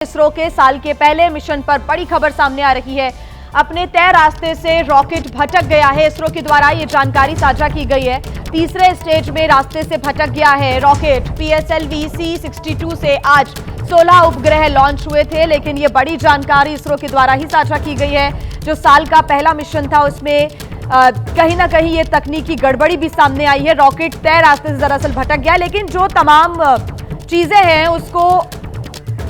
इसरो के साल के पहले मिशन पर बड़ी खबर सामने आ रही है। अपने तय रास्ते से रॉकेट भटक गया है। इसरो के द्वारा ये जानकारी साझा की गई है। तीसरे स्टेज में रास्ते से भटक गया है रॉकेट। PSLV C-62 से आज 16 उपग्रह लॉन्च हुए थे, लेकिन ये बड़ी जानकारी इसरो के द्वारा ही साझा की गई है। जो साल का पहला मिशन था उसमें कहीं ना कहीं ये तकनीकी गड़बड़ी भी सामने आई है। रॉकेट तय रास्ते से दरअसल भटक गया, लेकिन जो तमाम चीजें हैं उसको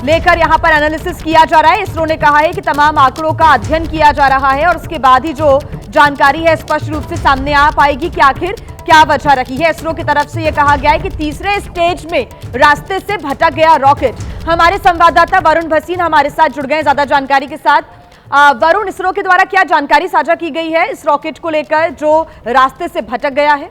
लेकर यहां पर एनालिसिस किया जा रहा है। इसरो ने कहा है कि तमाम आंकड़ों का अध्ययन किया जा रहा है और उसके बाद ही जो जानकारी है स्पष्ट रूप से सामने आ पाएगी कि आखिर क्या वजह रही है। इसरो की तरफ से यह कहा गया है कि तीसरे स्टेज में रास्ते से भटक गया रॉकेट। हमारे संवाददाता वरुण भसीन हमारे साथ जुड़ गए ज्यादा जानकारी के साथ। वरुण, इसरो के द्वारा क्या जानकारी साझा की गई है इस रॉकेट को लेकर जो रास्ते से भटक गया है?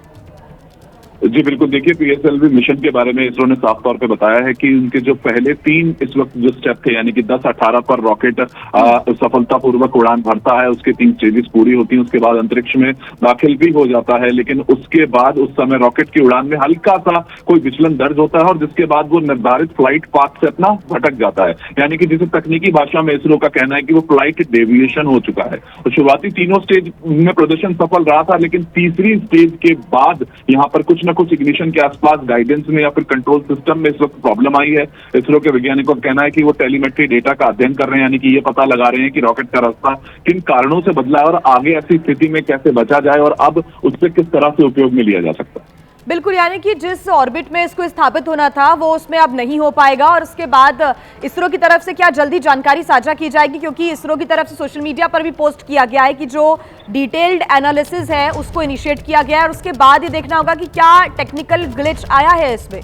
जी बिल्कुल, देखिए PSLV मिशन के बारे में इसरो ने साफ तौर पे बताया है कि उनके जो पहले 3 इस वक्त जो स्टेप थे, यानी कि 10-18 पर रॉकेट सफलतापूर्वक उड़ान भरता है, उसके 3 स्टेजेस पूरी होती हैं, उसके बाद अंतरिक्ष में दाखिल भी हो जाता है। लेकिन उसके बाद उस समय रॉकेट की उड़ान में हल्का सा कोई विचलन दर्ज होता है और जिसके बाद वो निर्धारित फ्लाइट पाथ से अपना भटक जाता है, यानी कि जिसे तकनीकी भाषा में इसरो का कहना है कि वो फ्लाइट डेविएशन हो चुका है। तो शुरुआती तीनों स्टेज में प्रदर्शन सफल रहा था, लेकिन तीसरी स्टेज के बाद यहाँ पर कुछ कुछ इग्निशन के आसपास गाइडेंस में या फिर कंट्रोल सिस्टम में इस वक्त प्रॉब्लम आई है। इसरो के वैज्ञानिकों का कहना है कि वो टेलीमेट्री डेटा का अध्ययन कर रहे हैं, यानी कि ये पता लगा रहे हैं कि रॉकेट का रास्ता किन कारणों से बदला है और आगे ऐसी स्थिति में कैसे बचा जाए और अब उससे किस तरह से उपयोग में लिया जा सकता है। बिल्कुल, यानी कि जिस ऑर्बिट में इसको स्थापित होना था वो उसमें अब नहीं हो पाएगा। और उसके बाद इसरो की तरफ से क्या जल्दी जानकारी साझा की जाएगी, क्योंकि इसरो की तरफ से सोशल मीडिया पर भी पोस्ट किया गया है कि जो डिटेल्ड एनालिसिस है उसको इनिशिएट किया गया है और उसके बाद ये देखना होगा कि क्या टेक्निकल ग्लिच आया है इसमें।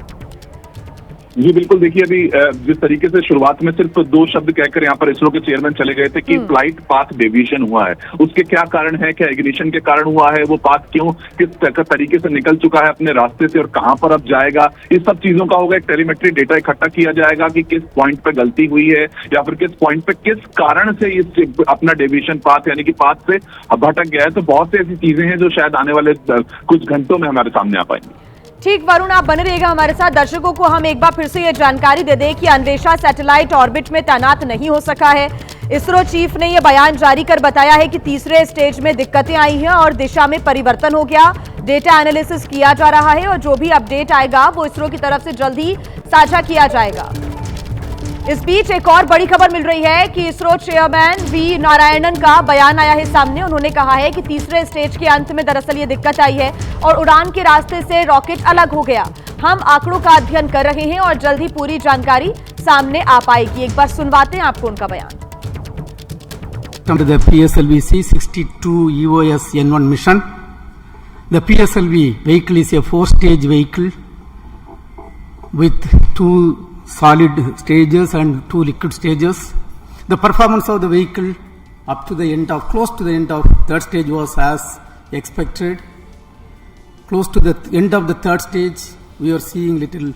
जी बिल्कुल, देखिए अभी जिस तरीके से शुरुआत में सिर्फ 2 शब्द कहकर यहाँ पर इसरो के चेयरमैन चले गए थे कि फ्लाइट पाथ डेविएशन हुआ है, उसके क्या कारण है, क्या इग्निशन के कारण हुआ है, वो पाथ क्यों किस तरीके से निकल चुका है अपने रास्ते से और कहां पर अब जाएगा, इस सब चीजों का होगा एक टेलीमेट्री डेटा इकट्ठा किया जाएगा कि किस पॉइंट पे गलती हुई है या फिर किस पॉइंट पे किस कारण से इस अपना डेविएशन पाथ यानी कि पाथ से भटक गया है। तो बहुत सी ऐसी चीजें हैं जो शायद आने वाले कुछ घंटों में हमारे सामने आ पाएंगी। ठीक वरुण, आप बने रहिएगा हमारे साथ। दर्शकों को हम एक बार फिर से ये जानकारी दे दें कि अन्वेषा सैटेलाइट ऑर्बिट में तैनात नहीं हो सका है। इसरो चीफ ने यह बयान जारी कर बताया है कि तीसरे स्टेज में दिक्कतें आई हैं और दिशा में परिवर्तन हो गया। डेटा एनालिसिस किया जा रहा है और जो भी अपडेट आएगा वो इसरो की तरफ से जल्द ही साझा किया जाएगा। इस बीच एक और बड़ी खबर मिल रही है कि इसरो चेयरमैन V नारायणन का बयान आया है सामने। उन्होंने कहा है कि तीसरे स्टेज के अंत में दरअसल ये दिक्कत आई है और उड़ान के रास्ते से रॉकेट अलग हो गया। हम आंकड़ों का अध्ययन कर रहे हैं और जल्द ही पूरी जानकारी सामने आ पाएगी। एक बार सुनवाते हैं आपको उनका बयान। Under the PSLV C-62 EOS N1 mission, the PSLV vehicle is a 4-stage vehicle with 2 solid stages and 2 liquid stages. The performance of the vehicle up to the end of close to the end of third stage was as expected. Close to the end of the third stage, we are seeing little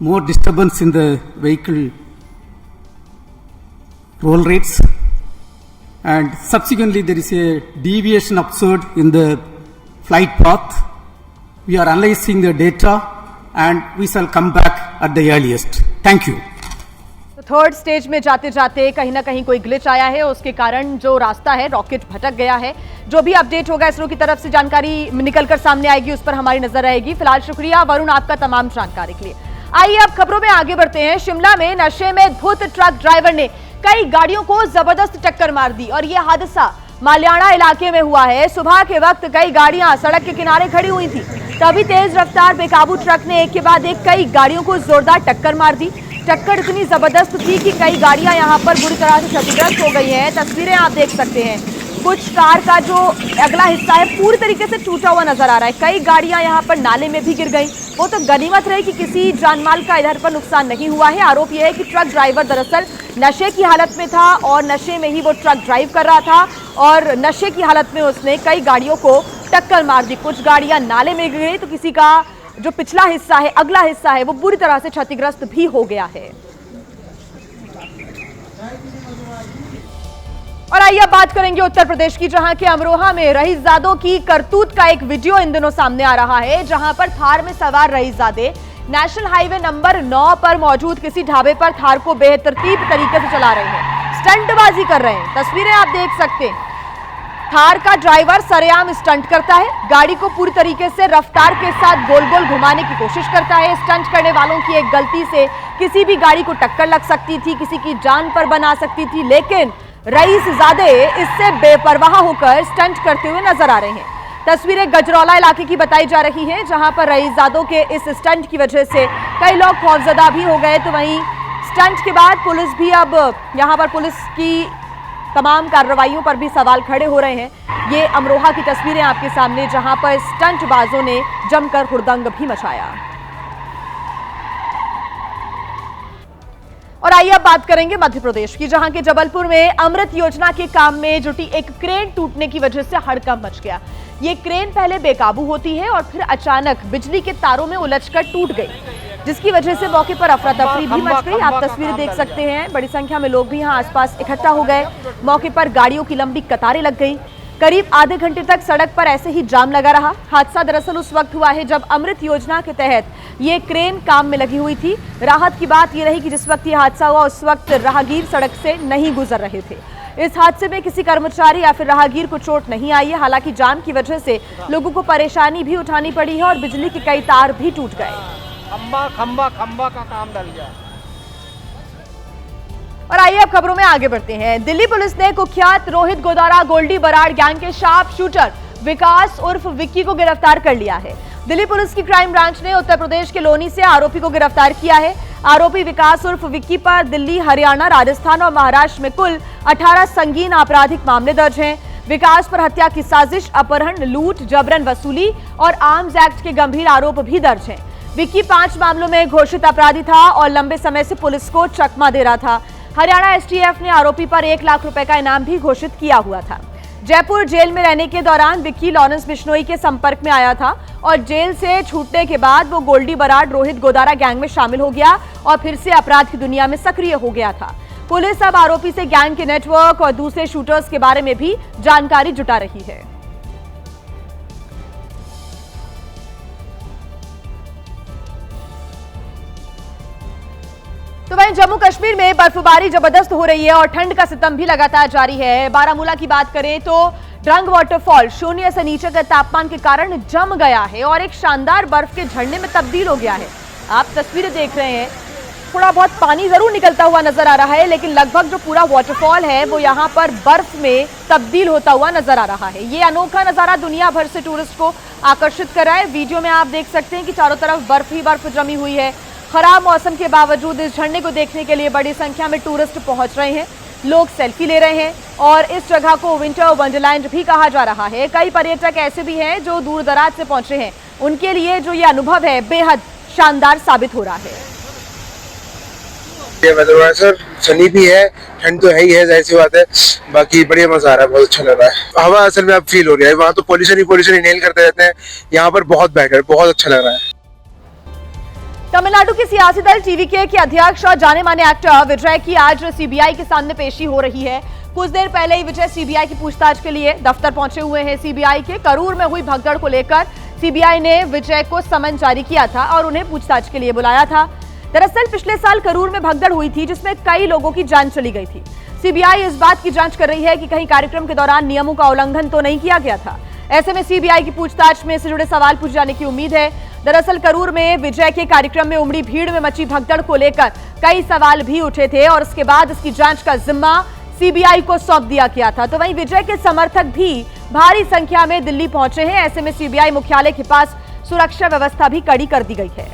more disturbance in the vehicle roll rates, and subsequently there is a deviation observed in the flight path. We are analyzing the data and we shall come back at the earliest. Thank you. Third stage में जाते जाते कहीं ना कहीं कोई glitch आया है, उसके कारण जो रास्ता है रॉकेट भटक गया है। जो भी अपडेट होगा इसरो की तरफ से जानकारी निकलकर सामने आएगी, उस पर हमारी नजर रहेगी। फिलहाल शुक्रिया वरुण आपका तमाम जानकारी के लिए। आइए अब खबरों में आगे बढ़ते हैं। शिमला में नशे में धुत ट्रक ड्राइवर ने कई गाड़ियों को जबरदस्त टक्कर मार दी और यह हादसा मालियाना इलाके में हुआ है। सुबह के वक्त कई गाड़ियां सड़क के किनारे खड़ी हुई थी, तभी तेज रफ्तार बेकाबू ट्रक ने एक के बाद एक कई गाड़ियों को जोरदार टक्कर मार दी। टक्कर इतनी जबरदस्त थी कि कई गाड़ियां यहां पर बुरी तरह से क्षतिग्रस्त हो गई हैं। तस्वीरें आप देख सकते हैं। कुछ कार का जो अगला हिस्सा है पूरी तरीके से टूटा हुआ नजर आ रहा है। कई गाड़ियां यहां पर नाले में भी गिर गई। वो तो गनीमत रही कि किसी जानमाल का इधर पर नुकसान नहीं हुआ है। आरोप यह है कि ट्रक ड्राइवर दरअसल नशे की हालत में था और नशे में ही वो ट्रक ड्राइव कर रहा था और नशे की हालत में उसने कई गाड़ियों को टक्कर मार दी। कुछ गाड़ियां नाले में गिर गई तो किसी का जो पिछला हिस्सा है, अगला हिस्सा है, वो बुरी तरह से क्षतिग्रस्त भी हो गया है। और आइए अब बात करेंगे उत्तर प्रदेश की, जहां के अमरोहा में रईसजादों की करतूत का एक वीडियो इन दिनों सामने आ रहा है, जहां पर थार में सवार रईसजादे नेशनल हाईवे नंबर 9 पर मौजूद किसी ढाबे पर थार को बेतरतीब तरीके से चला रहे हैं, स्टंटबाजी कर रहे हैं। तस्वीरें आप देख सकते हैं, थार का ड्राइवर सरेआम स्टंट करता है, गाड़ी को पूरी तरीके से रफ्तार के साथ गोल गोल घुमाने की कोशिश करता है। स्टंट करने वालों की एक गलती से किसी भी गाड़ी को टक्कर लग सकती थी, किसी की जान पर बना सकती थी, लेकिन रईसजादे इससे बेपरवाह होकर स्टंट करते हुए नजर आ रहे हैं। तस्वीरें गजरौला इलाके की बताई जा रही हैं, जहां पर रईसजादों के इस स्टंट की वजह से कई लोग खौफजदा भी हो गए। तो वहीं स्टंट के बाद पुलिस भी अब यहां पर पुलिस की तमाम कार्रवाइयों पर भी सवाल खड़े हो रहे हैं। ये अमरोहा की तस्वीरें आपके सामने, जहां पर स्टंटबाजों ने जमकर हुड़दंग भी मचाया। और आइए अब बात करेंगे मध्य प्रदेश की, जहां के जबलपुर में अमृत योजना के काम में जुटी एक क्रेन टूटने की वजह से हड़कंप मच गया। ये क्रेन पहले बेकाबू होती है और फिर अचानक बिजली के तारों में उलझकर टूट गई, जिसकी वजह से मौके पर अफरा तफरी भी मच गई। आप तस्वीरें देख सकते हैं, बड़ी संख्या में लोग भी यहां आसपास इकट्ठा हो गए। मौके पर गाड़ियों की लंबी कतारें लग गई। करीब आधे घंटे तक सड़क पर ऐसे ही जाम लगा रहा। हादसा दरअसल उस वक्त हुआ है जब अमृत योजना के तहत ये क्रेन काम में लगी हुई थी। राहत की बात यह रही कि जिस वक्त ये हादसा हुआ उस वक्त राहगीर सड़क से नहीं गुजर रहे थे। इस हादसे में किसी कर्मचारी या फिर राहगीर को चोट नहीं आई है। हालांकि जाम की वजह से लोगों को परेशानी भी उठानी पड़ी है और बिजली के कई तार भी टूट गए। खंबा का काम डल गया। और आइए अब खबरों में आगे बढ़ते हैं। दिल्ली पुलिस ने कुख्यात रोहित गोदारा गोल्डी बराड़ गैंग के शार्प शूटर विकास उर्फ विक्की को गिरफ्तार कर लिया है। दिल्ली पुलिस की क्राइम ब्रांच ने उत्तर प्रदेश के लोनी से आरोपी को गिरफ्तार किया है। आरोपी विकास उर्फ विक्की पर दिल्ली, हरियाणा, राजस्थान और महाराष्ट्र में कुल 18 संगीन आपराधिक मामले दर्ज हैं। विकास पर हत्या की साजिश, अपहरण, लूट, जबरन वसूली और आर्म्स एक्ट के गंभीर आरोप भी दर्ज हैं। विक्की 5 मामलों में घोषित अपराधी था और लंबे समय से पुलिस को चकमा दे रहा था। हरियाणा एसटीएफ ने आरोपी पर 1 लाख रुपए का इनाम भी घोषित किया हुआ था। जयपुर जेल में रहने के दौरान विक्की लॉरेंस बिश्नोई के संपर्क में आया था और जेल से छूटने के बाद वो गोल्डी बराड़ रोहित गोदारा गैंग में शामिल हो गया और फिर से अपराध की दुनिया में सक्रिय हो गया था। पुलिस अब आरोपी से गैंग के नेटवर्क और दूसरे शूटर्स के बारे में भी जानकारी जुटा रही है। तो वहीं जम्मू कश्मीर में बर्फबारी जबरदस्त हो रही है और ठंड का सितम भी लगातार जारी है। बारामूला की बात करें तो ड्रंग वाटरफॉल 0 से नीचे के तापमान के कारण जम गया है और एक शानदार बर्फ के झरने में तब्दील हो गया है। आप तस्वीरें देख रहे हैं, थोड़ा बहुत पानी जरूर निकलता हुआ नजर आ रहा है, लेकिन लगभग जो पूरा वाटरफॉल है वो यहाँ पर बर्फ में तब्दील होता हुआ नजर आ रहा है। ये अनोखा नजारा दुनिया भर से टूरिस्ट को आकर्षित कर रहा है। वीडियो में आप देख सकते हैं कि चारों तरफ बर्फ ही बर्फ जमी हुई है। खराब मौसम के बावजूद इस झरने को देखने के लिए बड़ी संख्या में टूरिस्ट पहुंच रहे हैं। लोग सेल्फी ले रहे हैं और इस जगह को विंटर वंडरलैंड भी कहा जा रहा है। कई पर्यटक ऐसे भी हैं जो दूर दराज से पहुंचे हैं, उनके लिए जो ये अनुभव है बेहद शानदार साबित हो रहा है। सर सनी भी है, ठंड तो है ही है, जाहिर सी बात है। बाकी बढ़िया मजा आ रहा है, बहुत अच्छा लग रहा है। हवा असल में अब फील हो रही है। वहाँ तो पोल्यूशन इनहेल करते रहते हैं, यहाँ पर बहुत बेटर, बहुत अच्छा लग रहा है। तमिलनाडु की सियासी दल टीवीके के अध्यक्ष और जाने माने एक्टर विजय की आज सीबीआई के सामने पेशी हो रही है। कुछ देर पहले ही विजय सीबीआई की पूछताछ के लिए दफ्तर पहुंचे हुए हैं। सीबीआई के करूर में हुई भगदड़ को लेकर सीबीआई ने विजय को समन जारी किया था और उन्हें पूछताछ के लिए बुलाया था। दरअसल पिछले साल करूर में भगदड़ हुई थी जिसमें कई लोगों की जान चली गई थी। सीबीआई इस बात की जांच कर रही है कि कहीं कार्यक्रम के दौरान नियमों का उल्लंघन तो नहीं किया गया था। ऐसे में सीबीआई की पूछताछ में इससे जुड़े सवाल पूछे जाने की उम्मीद है। दरअसल करूर में विजय के कार्यक्रम में उमड़ी भीड़ में मची भगदड़ को लेकर कई सवाल भी उठे थे और उसके बाद इसकी जांच का जिम्मा सीबीआई को सौंप दिया गया था। तो वहीं विजय के समर्थक भी भारी संख्या में दिल्ली पहुंचे हैं। ऐसे में सीबीआई मुख्यालय के पास सुरक्षा व्यवस्था भी कड़ी कर दी गई है।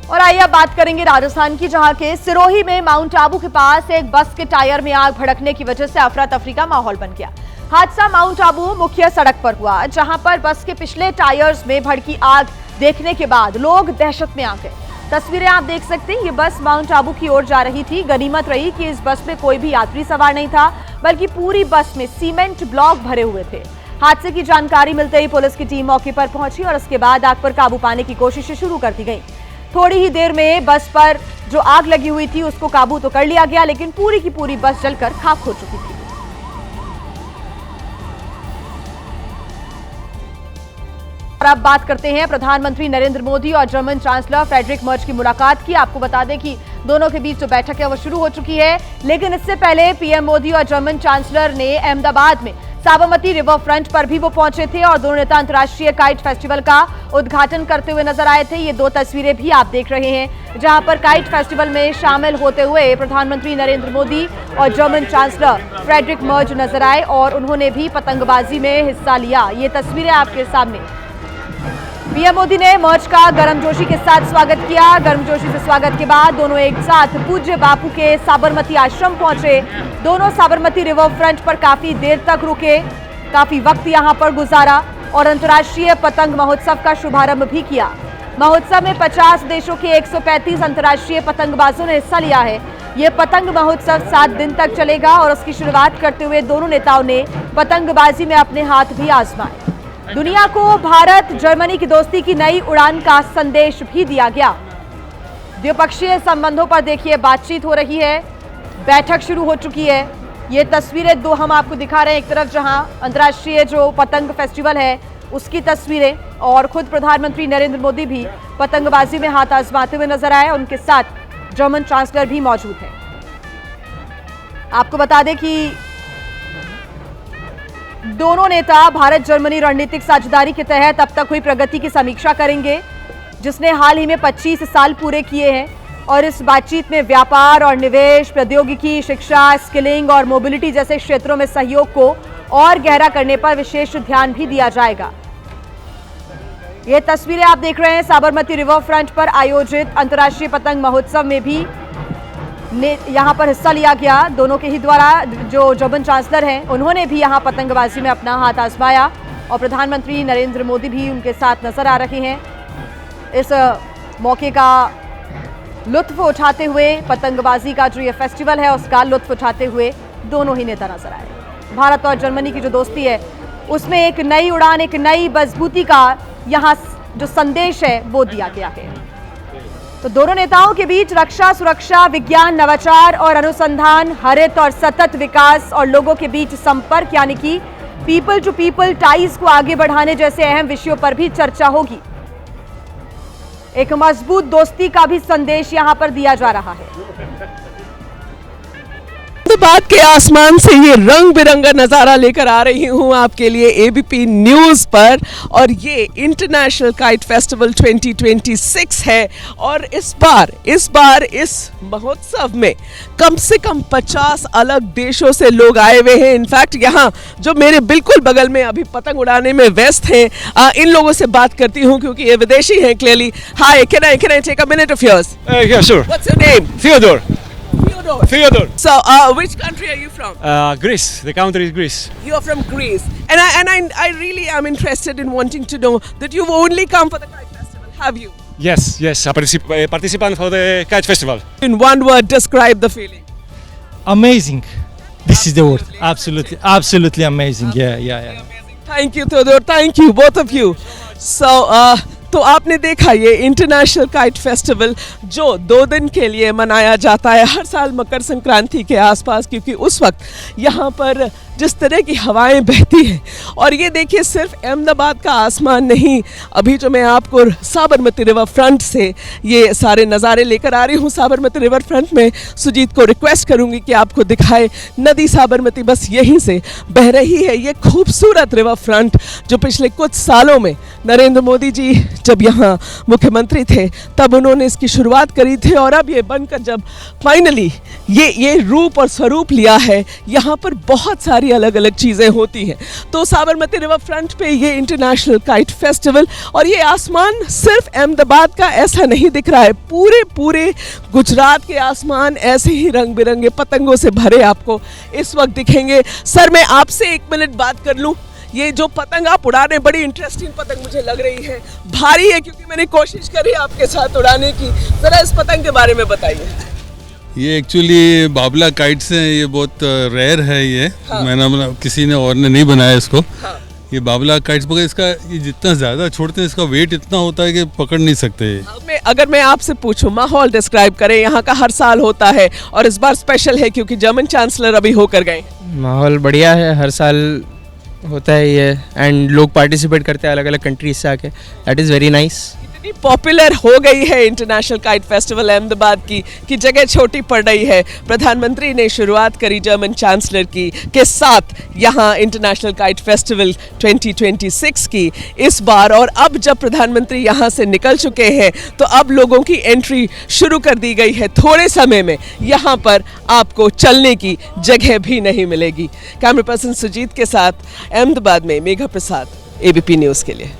और आइए अब बात करेंगे राजस्थान की, जहां के सिरोही में माउंट आबू के पास एक बस के टायर में आग भड़कने की वजह से अफरा तफरी का माहौल बन गया। हादसा माउंट आबू मुख्य सड़क पर हुआ, जहां पर बस के पिछले टायर्स में भड़की आग देखने के बाद लोग दहशत में आ गए। तस्वीरें आप देख सकते हैं, ये बस माउंट आबू की ओर जा रही थी। गनीमत रही कि इस बस में कोई भी यात्री सवार नहीं था, बल्कि पूरी बस में सीमेंट ब्लॉक भरे हुए थे। हादसे की जानकारी मिलते ही पुलिस की टीम मौके पर पहुंची और उसके बाद आग पर काबू पाने की कोशिशें शुरू कर दी गई। थोड़ी ही देर में बस पर जो आग लगी हुई थी उसको काबू तो कर लिया गया, लेकिन पूरी की पूरी बस जलकर खाक हो चुकी थी। और अब बात करते हैं प्रधानमंत्री नरेंद्र मोदी और जर्मन चांसलर फ्रेडरिक मर्ज की मुलाकात की। आपको बता दें कि दोनों के बीच जो बैठक है वो शुरू हो चुकी है, लेकिन इससे पहले पीएम मोदी और जर्मन चांसलर ने अहमदाबाद में साबरमती रिवर फ्रंट पर भी वो पहुंचे थे और दोनों नेता अंतर्राष्ट्रीय काइट फेस्टिवल का उद्घाटन करते हुए नजर आए थे। ये दो तस्वीरें भी आप देख रहे हैं, जहां पर काइट फेस्टिवल में शामिल होते हुए प्रधानमंत्री नरेंद्र मोदी और जर्मन चांसलर फ्रेडरिक मर्ज नजर आए और उन्होंने भी पतंगबाजी में हिस्सा लिया। ये तस्वीरें आपके सामने। पीएम मोदी ने मर्ज का गर्मजोशी के साथ स्वागत किया। गर्मजोशी से स्वागत के बाद दोनों एक साथ पूज्य बापू के साबरमती आश्रम पहुंचे। दोनों साबरमती रिवर फ्रंट पर काफी देर तक रुके, काफी वक्त यहां पर गुजारा और अंतर्राष्ट्रीय पतंग महोत्सव का शुभारंभ भी किया। महोत्सव में 50 देशों के 135 अंतर्राष्ट्रीय पतंगबाजों ने हिस्सा लिया है। ये पतंग महोत्सव 7 दिन तक चलेगा और उसकी शुरुआत करते हुए दोनों नेताओं ने पतंगबाजी में अपने हाथ भी आजमाए। दुनिया को भारत जर्मनी की दोस्ती की नई उड़ान का संदेश भी दिया गया। द्विपक्षीय संबंधों पर देखिए बातचीत हो रही है, बैठक शुरू हो चुकी है। ये तस्वीरें दो हम आपको दिखा रहे हैं, एक तरफ जहां अंतर्राष्ट्रीय जो पतंग फेस्टिवल है उसकी तस्वीरें और खुद प्रधानमंत्री नरेंद्र मोदी भी पतंगबाजी में हाथ आजमाते हुए नजर आए। उनके साथ जर्मन चांसलर भी मौजूद है। आपको बता दें कि दोनों नेता भारत जर्मनी रणनीतिक साझेदारी के तहत अब तक हुई प्रगति की समीक्षा करेंगे, जिसने हाल ही में 25 साल पूरे किए हैं और इस बातचीत में व्यापार और निवेश, प्रौद्योगिकी, शिक्षा, स्किलिंग और मोबिलिटी जैसे क्षेत्रों में सहयोग को और गहरा करने पर विशेष ध्यान भी दिया जाएगा। ये तस्वीरें आप देख रहे हैं साबरमती रिवर फ्रंट पर आयोजित अंतर्राष्ट्रीय पतंग महोत्सव में भी यहां पर हिस्सा लिया गया। दोनों के ही द्वारा जो जर्मन चांसलर हैं उन्होंने भी यहां पतंगबाजी में अपना हाथ आजमाया और प्रधानमंत्री नरेंद्र मोदी भी उनके साथ नजर आ रहे हैं। इस मौके का लुत्फ उठाते हुए, पतंगबाजी का जो ये फेस्टिवल है उसका लुत्फ उठाते हुए दोनों ही नेता नजर आए। भारत और जर्मनी की जो दोस्ती है उसमें एक नई उड़ान, एक नई मजबूती का यहाँ जो संदेश है वो दिया गया है। तो दोनों नेताओं के बीच रक्षा, सुरक्षा, विज्ञान, नवाचार और अनुसंधान, हरित और सतत विकास और लोगों के बीच संपर्क यानी कि पीपल टू पीपल टाइज को आगे बढ़ाने जैसे अहम विषयों पर भी चर्चा होगी। एक मजबूत दोस्ती का भी संदेश यहां पर दिया जा रहा है। अहमदाबाद के आसमान से ये रंग बिरंगा नज़ारा लेकर आ रही हूँ आपके लिए एबीपी न्यूज़ पर, और ये इंटरनेशनल काइट फेस्टिवल 2026 है। और इस बार इस महोत्सव में कम से कम 50 अलग देशों से लोग आए हुए हैं। इनफैक्ट यहाँ जो मेरे बिल्कुल बगल में अभी पतंग उड़ाने में व्यस्त हैं, इन लोगों से बात करती हूँ क्योंकि ये विदेशी हैं clearly. Hi, can I take a minute of yours? Yeah, sure. What's your name? Theodore. Theodore. So, which country are you from? Greece. The country is Greece. You are from Greece, and I really am interested in wanting to know that you've only come for the kite festival, have you? Yes, a participant for the kite festival. In one word, describe the feeling. Amazing. This is the word. Absolutely amazing. Yeah. Thank you, Theodore. Thank you, both of you. So, तो आपने देखा ये international kite festival जो 2 दिन के लिए मनाया जाता है हर साल मकर संक्रांति के आसपास, क्योंकि उस वक्त यहाँ पर जिस तरह की हवाएं बहती हैं। और ये देखिए सिर्फ अहमदाबाद का आसमान नहीं, अभी जो मैं आपको साबरमती रिवर फ्रंट से ये सारे नज़ारे लेकर आ रही हूँ। साबरमती रिवर फ्रंट में सुजीत को रिक्वेस्ट करूँगी कि आपको दिखाए नदी साबरमती बस यहीं से बह रही है। ये खूबसूरत रिवर फ्रंट जो पिछले कुछ सालों में नरेंद्र मोदी जी जब यहाँ मुख्यमंत्री थे तब उन्होंने इसकी शुरुआत करी थी, और अब ये बनकर जब फाइनली ये रूप और स्वरूप लिया है, यहाँ पर बहुत सारी अलग अलग चीज़ें होती हैं। तो साबरमती रिवर फ्रंट पे ये इंटरनेशनल काइट फेस्टिवल, और ये आसमान सिर्फ अहमदाबाद का ऐसा नहीं दिख रहा है, पूरे गुजरात के आसमान ऐसे ही रंग बिरंगे पतंगों से भरे आपको इस वक्त दिखेंगे। सर, मैं आपसे 1 मिनट बात कर लूँ? ये जो पतंग आप उड़ा रहे हैं बड़ी इंटरेस्टिंग पतंग मुझे लग रही है, भारी है क्योंकि मैंने कोशिश करी आपके साथ उड़ाने की। जरा इस पतंग के बारे में बताइए। ये एक्चुअली बाबला काइट्स हैं, ये बहुत रेयर है ये। हाँ। मैंने किसी ने और ने नहीं बनाया इसको। हाँ। ये बाबला काइट्स पकड़, इसका ये जितना ज़्यादा छोड़ते हैं इसका वेट इतना होता है कि पकड़ नहीं सकते। अगर मैं आपसे पूछूं माहौल डिस्क्राइब करें, यहाँ का हर साल होता है और इस बार स्पेशल है क्योंकि जर्मन चांसलर अभी होकर गए। माहौल बढ़िया है, हर साल होता है ये, एंड लोग पार्टिसिपेट करते हैं अलग अलग कंट्रीज से आके, दैट इज़ वेरी नाइस। इतनी पॉपुलर हो गई है इंटरनेशनल काइट फेस्टिवल अहमदाबाद की कि जगह छोटी पड़ रही है। प्रधानमंत्री ने शुरुआत करी जर्मन चांसलर की के साथ यहाँ इंटरनेशनल काइट फेस्टिवल 2026 की इस बार, और अब जब प्रधानमंत्री यहाँ से निकल चुके हैं तो अब लोगों की एंट्री शुरू कर दी गई है। थोड़े समय में यहाँ पर आपको चलने की जगह भी नहीं मिलेगी। कैमरा पर्सन सुजीत के साथ अहमदाबाद में मेघा प्रसाद, एबीपी न्यूज़ के लिए।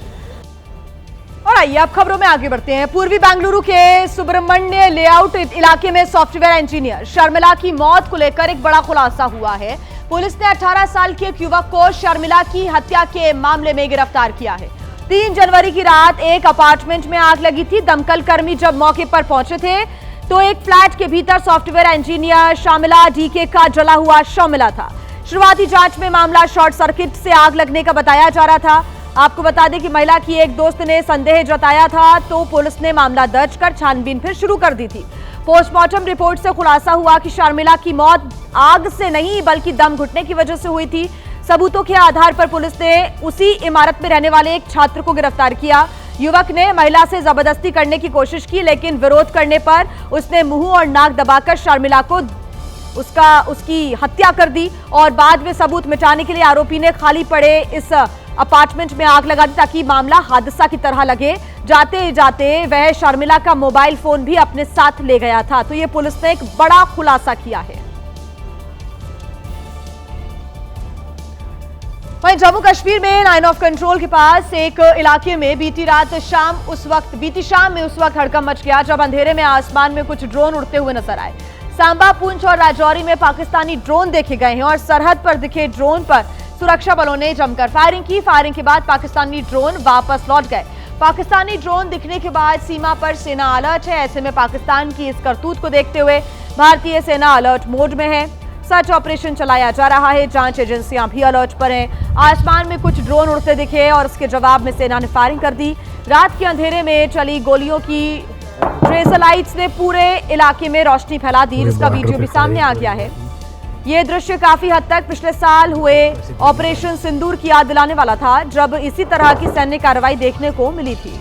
और आइए अब खबरों में आगे बढ़ते हैं। पूर्वी बेंगलुरु के सुब्रमण्य लेआउट इलाके में सॉफ्टवेयर इंजीनियर शर्मिला की मौत को लेकर एक बड़ा खुलासा हुआ है। पुलिस ने 18 साल के एक युवक को शर्मिला की हत्या के मामले में गिरफ्तार किया है। 3 जनवरी की रात एक अपार्टमेंट में आग लगी थी। दमकल कर्मी जब मौके पर पहुंचे थे तो एक फ्लैट के भीतर सॉफ्टवेयर इंजीनियर शर्मिला डीके का जला हुआ शव मिला था। शुरुआती जांच में मामला शॉर्ट सर्किट से आग लगने का बताया जा रहा था। आपको बता दें कि महिला की एक दोस्त ने संदेह जताया था तो पुलिस ने मामला दर्ज कर छानबीन फिर शुरू कर दी थी। पोस्टमार्टम रिपोर्ट से खुलासा हुआ कि शर्मिला की मौत आग से नहीं बल्कि दम घुटने की वजह से हुई थी। सबूतों के आधार पर पुलिस ने उसी इमारत में रहने वाले एक छात्र को गिरफ्तार किया। युवक ने महिला से जबरदस्ती करने की कोशिश की, लेकिन विरोध करने पर उसने मुंह और नाक दबाकर शर्मिला को उसकी हत्या कर दी और बाद में सबूत मिटाने के लिए आरोपी ने खाली पड़े इस अपार्टमेंट में आग लगा दी ताकि मामला हादसा की तरह लगे। जाते जाते वह शर्मिला का मोबाइल फोन भी अपने साथ ले गया था। तो ये पुलिस ने एक बड़ा खुलासा किया है। वहीं जम्मू कश्मीर में लाइन ऑफ कंट्रोल के पास एक इलाके में बीती शाम में उस वक्त हड़कंप मच गया जब अंधेरे में आसमान में कुछ ड्रोन उड़ते हुए नजर आए। सांबा, पुंछ और राजौरी में पाकिस्तानी ड्रोन देखे गए हैं और सरहद पर दिखे ड्रोन पर सुरक्षा बलों ने जमकर फायरिंग की। फायरिंग के बाद पाकिस्तानी ड्रोन वापस लौट गए। पाकिस्तानी ड्रोन दिखने के बाद सीमा पर सेना अलर्ट है। ऐसे में पाकिस्तान की इस करतूत को देखते हुए भारतीय सेना अलर्ट मोड में है। सर्च ऑपरेशन चलाया जा रहा है। जांच एजेंसियां भी अलर्ट पर हैं। आसमान में कुछ ड्रोन उड़ते दिखे और उसके जवाब में सेना ने फायरिंग कर दी। रात के अंधेरे में चली गोलियों की ट्रेजर लाइट्स ने पूरे इलाके में रोशनी फैला दी, जिसका वीडियो भी सामने आ गया है। ये दृश्य काफी हद तक पिछले साल हुए ऑपरेशन सिंदूर की याद दिलाने वाला था, जब इसी तरह की सैन्य कार्रवाई देखने को मिली थी।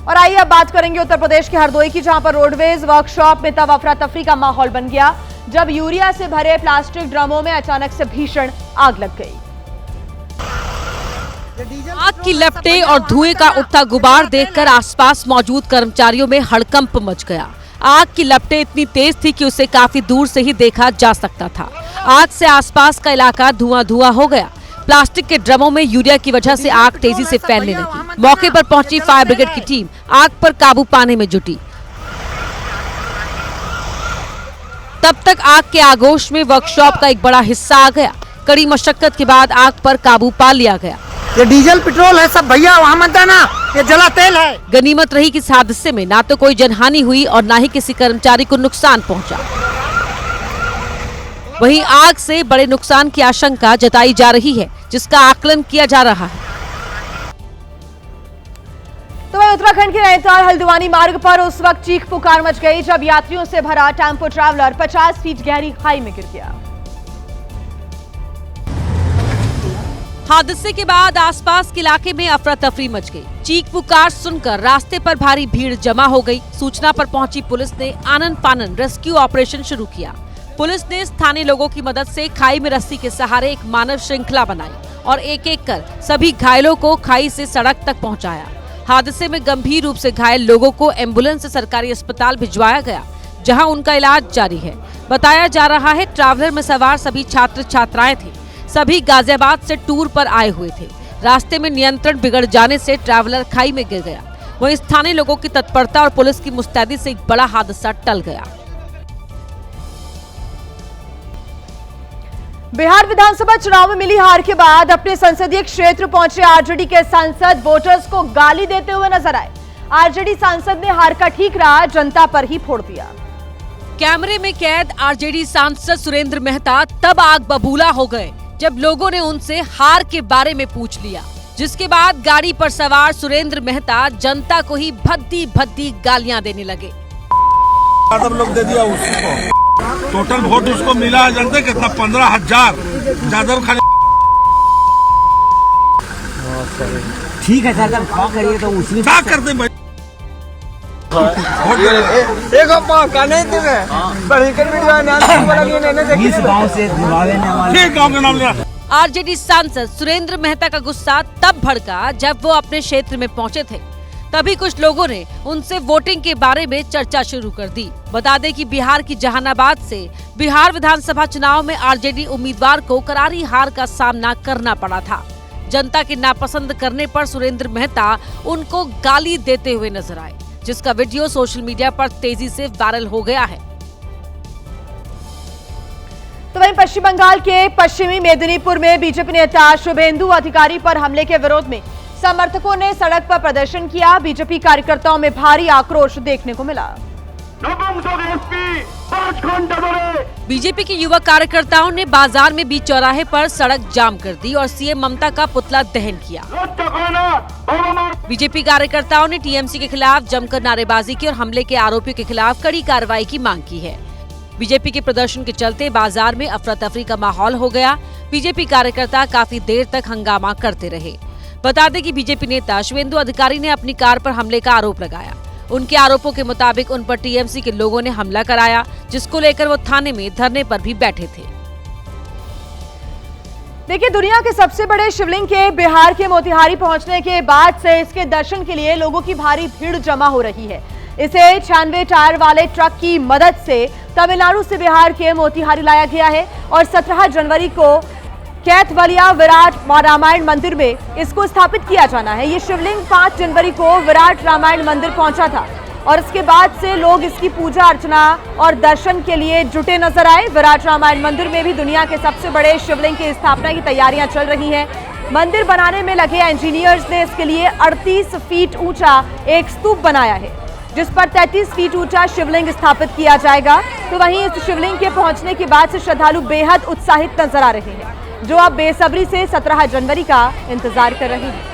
और आइए अब बात करेंगे उत्तर प्रदेश के हरदोई की, जहां पर रोडवेज वर्कशॉप में तब अफरा तफरी का माहौल बन गया जब यूरिया से भरे प्लास्टिक ड्रमों में अचानक से भीषण आग लग गई। आग की लपटें और धुएं का उठता गुबार देखकर आसपास मौजूद कर्मचारियों में हड़कंप मच गया। आग की लपटें इतनी तेज थी कि उसे काफी दूर से ही देखा जा सकता था। आग से आसपास का इलाका धुआं हो गया। प्लास्टिक के ड्रमों में यूरिया की वजह से आग तेजी से फैलने लगी। मौके पर पहुंची फायर ब्रिगेड की टीम आग पर काबू पाने में जुटी। तब तक आग के आगोश में वर्कशॉप का एक बड़ा हिस्सा आ गया। कड़ी मशक्कत के बाद आग पर काबू पा लिया गया। ये डीजल पेट्रोल है सब भैया, वहाँ मत जाना, ये जला तेल है। गनीमत रही कि इस हादसे में ना तो कोई जनहानि हुई और ना ही किसी कर्मचारी को नुकसान पहुंचा। वहीं आग से बड़े नुकसान की आशंका जताई जा रही है, जिसका आकलन किया जा रहा है। तो वहीं उत्तराखंड के नैनीताल हल्द्वानी मार्ग पर उस वक्त चीख पुकार मच गई जब यात्रियों से भरा टेम्पो ट्रैवलर 50 फीट गहरी खाई में गिर गया। हादसे के बाद आसपास के इलाके में अफरा तफरी मच गई। चीख पुकार सुनकर रास्ते पर भारी भीड़ जमा हो गई। सूचना पर पहुंची पुलिस ने आनन फानन रेस्क्यू ऑपरेशन शुरू किया। पुलिस ने स्थानीय लोगों की मदद से खाई में रस्सी के सहारे एक मानव श्रृंखला बनाई और एक एक कर सभी घायलों को खाई से सड़क तक पहुंचाया। हादसे में गंभीर रूप से घायल लोगों को एम्बुलेंस से सरकारी अस्पताल भिजवाया गया, जहां उनका इलाज जारी है। बताया जा रहा है ट्रैवलर में सवार सभी छात्र छात्राएं थे। सभी गाजियाबाद से टूर पर आए हुए थे। रास्ते में नियंत्रण बिगड़ जाने से ट्रैवलर खाई में गिर गया। वहीं स्थानीय लोगों की तत्परता और पुलिस की मुस्तैदी से एक बड़ा हादसा टल गया। बिहार विधानसभा चुनाव में मिली हार के बाद अपने संसदीय क्षेत्र पहुंचे आरजेडी के सांसद वोटर्स को गाली देते हुए नजर आए। आरजेडी सांसद ने हार का ठीकरा जनता पर ही फोड़ दिया। कैमरे में कैद आरजेडी सांसद सुरेंद्र मेहता तब आग बबूला हो गए जब लोगों ने उनसे हार के बारे में पूछ लिया, जिसके बाद गाड़ी पर सवार सुरेंद्र मेहता जनता को ही भद्दी भद्दी गालियां देने लगे। यादव लोग दे दिया उसको, टोटल वोट उसको मिला है, जानते कितना? 15,000 यादव खाली। ठीक है सर, क्या करिए तो उसी क्या करते भाई? आरजेडी सांसद सुरेंद्र मेहता का गुस्सा तब भड़का जब वो अपने क्षेत्र में पहुंचे थे। तभी कुछ लोगों ने उनसे वोटिंग के बारे में चर्चा शुरू कर दी। बता दें कि बिहार की जहानाबाद से बिहार विधानसभा चुनाव में आरजेडी उम्मीदवार को करारी हार का सामना करना पड़ा था। जनता के नापसंद करने पर सुरेंद्र मेहता उनको गाली देते हुए नजर आए, जिसका वीडियो सोशल मीडिया पर तेजी से वायरल हो गया है। तो वहीं पश्चिम बंगाल के पश्चिमी मेदिनीपुर में बीजेपी नेता शुभेंदु अधिकारी पर हमले के विरोध में समर्थकों ने सड़क पर प्रदर्शन किया। बीजेपी कार्यकर्ताओं में भारी आक्रोश देखने को मिला। बीजेपी के युवा कार्यकर्ताओं ने बाजार में बीच चौराहे पर सड़क जाम कर दी और सीएम ममता का पुतला दहन किया। बीजेपी कार्यकर्ताओं ने टीएमसी के खिलाफ जमकर नारेबाजी की और हमले के आरोपियों के खिलाफ कड़ी कार्रवाई की मांग की है। बीजेपी के प्रदर्शन के चलते बाजार में अफरा तफरी का माहौल हो गया। बीजेपी कार्यकर्ता काफी देर तक हंगामा करते रहे। बता दें कि बीजेपी नेता शुभेंदु अधिकारी ने अपनी कार पर हमले का आरोप लगाया। उनके आरोपों के मुताबिक उन पर टीएमसी के लोगों ने हमला कराया, जिसको लेकर वो थाने में धरने पर भी बैठे थे। देखिए, दुनिया के सबसे बड़े शिवलिंग के बिहार के मोतिहारी पहुंचने के बाद से इसके दर्शन के लिए लोगों की भारी भीड़ जमा हो रही है। इसे 96 टायर वाले ट्रक की मदद से तमिलनाडु से बिहार के मोतिहारी लाया गया है और 17 जनवरी को कैथवलिया विराट रामायण मंदिर में इसको स्थापित किया जाना है। ये शिवलिंग 5 जनवरी को विराट रामायण मंदिर पहुंचा था और इसके बाद से लोग इसकी पूजा अर्चना और दर्शन के लिए जुटे नजर आए। विराट रामायण मंदिर में भी दुनिया के सबसे बड़े शिवलिंग की स्थापना की तैयारियां चल रही हैं। मंदिर बनाने में लगे इंजीनियर्स ने इसके लिए 38 फीट ऊंचा एक स्तूप बनाया है, जिस पर 33 फीट ऊंचा शिवलिंग स्थापित किया जाएगा। तो वहीं इस शिवलिंग के पहुंचने के बाद से श्रद्धालु बेहद उत्साहित नजर आ रहे हैं, जो अब बेसब्री से 17 जनवरी का इंतजार कर रहे हैं।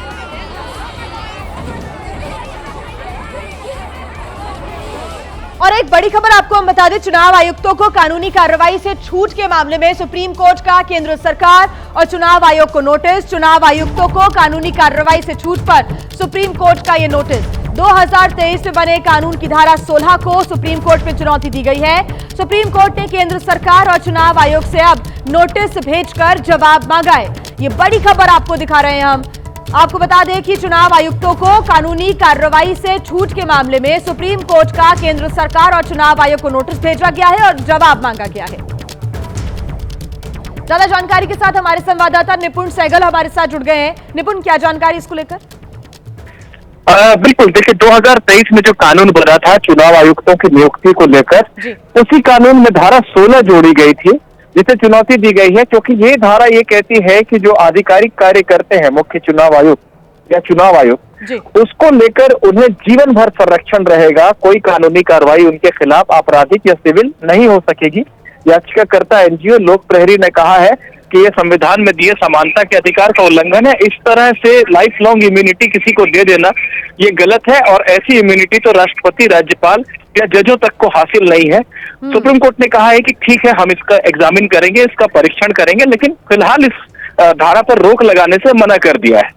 और एक बड़ी खबर आपको हम बता दें, चुनाव आयुक्तों को कानूनी कार्रवाई से छूट के मामले में सुप्रीम कोर्ट का केंद्र सरकार और चुनाव आयोग को नोटिस। चुनाव आयुक्तों को कानूनी कार्रवाई से छूट पर सुप्रीम कोर्ट का यह नोटिस। 2023 में बने कानून की धारा 16 को सुप्रीम कोर्ट में चुनौती दी गई है। सुप्रीम कोर्ट ने केंद्र सरकार और चुनाव आयोग से अब नोटिस भेजकर जवाब मांगा है। ये बड़ी खबर आपको दिखा रहे हैं हम। आपको बता दें कि चुनाव आयुक्तों को कानूनी कार्रवाई से छूट के मामले में सुप्रीम कोर्ट का केंद्र सरकार और चुनाव आयोग को नोटिस भेजा गया है और जवाब मांगा गया है। ज्यादा जानकारी के साथ हमारे संवाददाता निपुण सहगल हमारे साथ जुड़ गए हैं। निपुण, क्या जानकारी इसको लेकर? बिल्कुल, देखिए 2023 में जो कानून बना था चुनाव आयुक्तों की नियुक्ति को लेकर, उसी कानून में धारा 16 जोड़ी गई थी, जिसे चुनौती दी गई है, क्योंकि ये धारा ये कहती है कि जो आधिकारिक कार्य करते हैं मुख्य चुनाव आयुक्त या चुनाव आयोग, उसको लेकर उन्हें जीवन भर संरक्षण रहेगा। कोई कानूनी कार्रवाई उनके खिलाफ आपराधिक या सिविल नहीं हो सकेगी। याचिकाकर्ता एनजीओ लोक प्रहरी ने कहा है कि ये संविधान में दिए समानता के अधिकार का उल्लंघन है। इस तरह से लाइफ लॉन्ग इम्यूनिटी किसी को दे देना ये गलत है और ऐसी इम्यूनिटी तो राष्ट्रपति, राज्यपाल या जजों तक को हासिल नहीं है। सुप्रीम कोर्ट ने कहा है कि ठीक है, हम इसका एग्जामिन करेंगे, इसका परीक्षण करेंगे, लेकिन फिलहाल इस धारा पर रोक लगाने से मना कर दिया है।